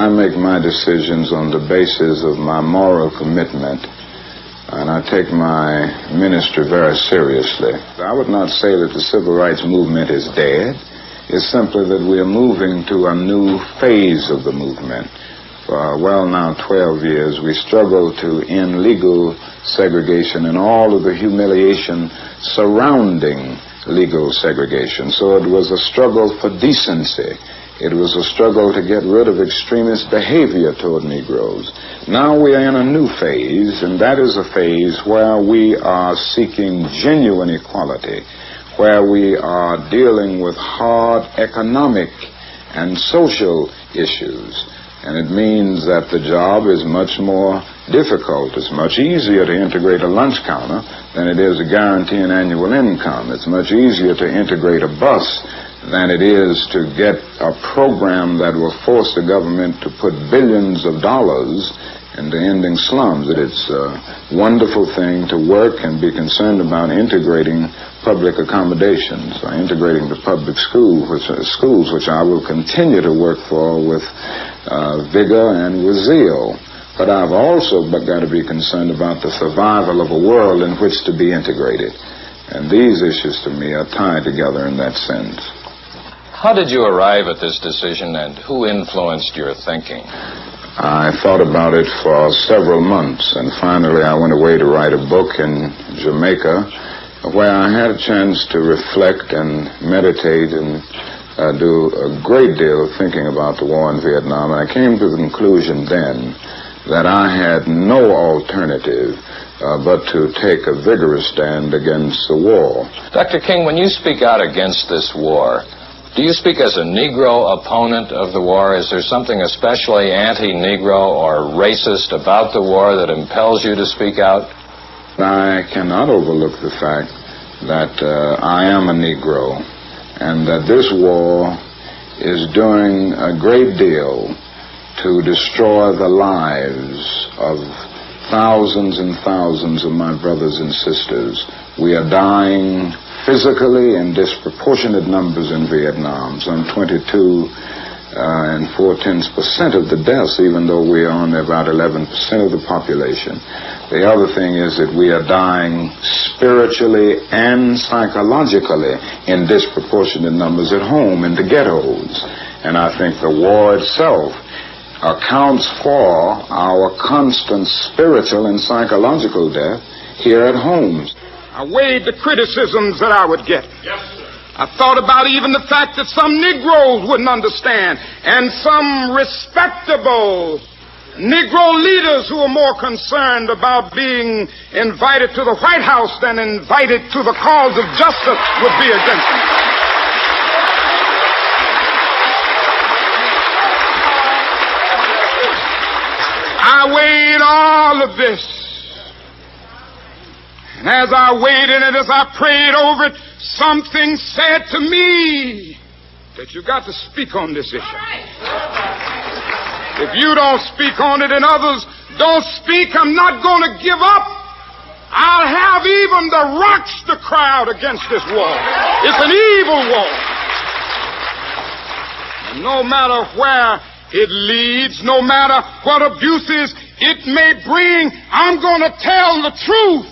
I make my decisions on the basis of my moral commitment, and I take my ministry very seriously. I would not say that the civil rights movement is dead. It's simply that we are moving to a new phase of the movement. For now 12 years, we struggled to end legal segregation and all of the humiliation surrounding legal segregation. So it was a struggle for decency. It was a struggle to get rid of extremist behavior toward Negroes. Now we are in a new phase, and that is a phase where we are seeking genuine equality, where we are dealing with hard economic and social issues. And it means that the job is much more difficult. It's much easier to integrate a lunch counter than it is to guarantee an annual income. It's much easier to integrate a bus than it is to get a program that will force the government to put billions of dollars into ending slums. It's a wonderful thing to work and be concerned about integrating public accommodations, or integrating the public schools, which I will continue to work for with vigor and with zeal. But I've also got to be concerned about the survival of a world in which to be integrated. And these issues to me are tied together in that sense. How did you arrive at this decision, and who influenced your thinking? I thought about it for several months, and finally I went away to write a book in Jamaica where I had a chance to reflect and meditate and do a great deal of thinking about the war in Vietnam. And I came to the conclusion then that I had no alternative but to take a vigorous stand against the war. Dr. King, when you speak out against this war, do you speak as a Negro opponent of the war? Is there something especially anti-Negro or racist about the war that impels you to speak out? I cannot overlook the fact that I am a Negro, and that this war is doing a great deal to destroy the lives of thousands and thousands of my brothers and sisters. We are dying physically in disproportionate numbers in Vietnam, some 22 and 4/10% of the deaths, even though we are only about 11% of the population. The other thing is that we are dying spiritually and psychologically in disproportionate numbers at home, in the ghettos. And I think the war itself accounts for our constant spiritual and psychological death here at home. I weighed the criticisms that I would get. Yes, sir. I thought about even the fact that some Negroes wouldn't understand, and some respectable Negro leaders who are more concerned about being invited to the White House than invited to the cause of justice would be against me. I weighed all of this. And as I weighed in it, as I prayed over it, something said to me that you got to speak on this issue. If you don't speak on it and others don't speak, I'm not going to give up. I'll have even the rocks to cry out against this war. It's an evil war. And no matter where it leads, no matter what abuses it may bring, I'm going to tell the truth.